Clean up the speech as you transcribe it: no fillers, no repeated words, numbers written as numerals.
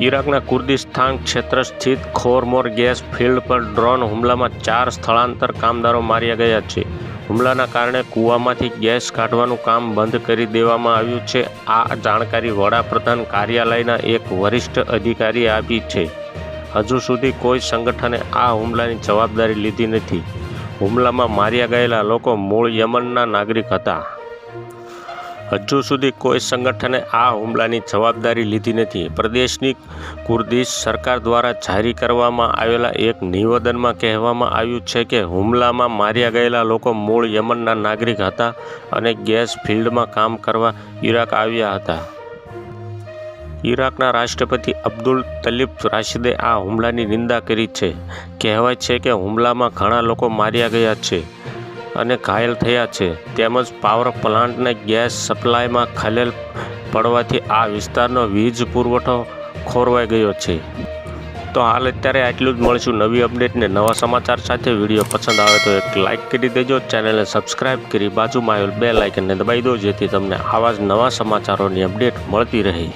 ઈરાકના કુર્દિસ્તાન ક્ષેત્ર સ્થિત ખોરમોર gas field પર ડ્રોન હુમલામાં 4 સ્થળાંતર કામદારો માર્યા ગયા છે. હુમલાના કારણે કૂવામાંથી ગેસ કાઢવાનું કામ બંધ કરી દેવામાં આવ્યું છે. આ જાણકારી વડાપ્રધાન કાર્યાલયના એક વરિષ્ઠ અધિકારીએ આપી છે. હજુ સુધી કોઈ સંગઠને આ હુમલાની જવાબદારી લીધી નથી. હુમલામાં માર્યા ગયેલા લોકો મૂળ યમનના નાગરિક હતા. હજુ સુધી કોઈ સંગઠને આ હુમલાની જવાબદારી લીધી નથી. પ્રદેશની કુર્દિશ સરકાર દ્વારા જારી કરવામાં આવેલા એક નિવેદનમાં કહેવામાં આવ્યું છે કે હુમલામાં માર્યા ગયેલા લોકો મૂળ યમનના નાગરિક હતા અને ગેસ ફિલ્ડમાં કામ કરવા ઈરાક આવ્યા હતા. ઈરાકના રાષ્ટ્રપતિ અબ્દુલ તલીબ રાશિદે આ હુમલાની નિંદા કરી છે. કહેવાય છે કે હુમલામાં ઘણા લોકો માર્યા ગયા છે અને ઘાયલ થયા છે, તેમજ પાવર પ્લાન્ટને ગેસ સપ્લાયમાં ખલેલ પડવાથી આ વિસ્તારનો વીજ પુરવઠો ખોરવાઈ ગયો છે. તો હાલ અત્યારે આટલું જ. મળીશું નવી અપડેટને નવા સમાચાર સાથે. વિડીયો પસંદ આવે તો એક લાઇક કરી દેજો. ચેનલને સબસ્ક્રાઈબ કરી બાજુમાં આવેલ બેલ આઇકનને દબાવી દો, જેથી તમને આવા જ નવા સમાચારોની અપડેટ મળતી રહે.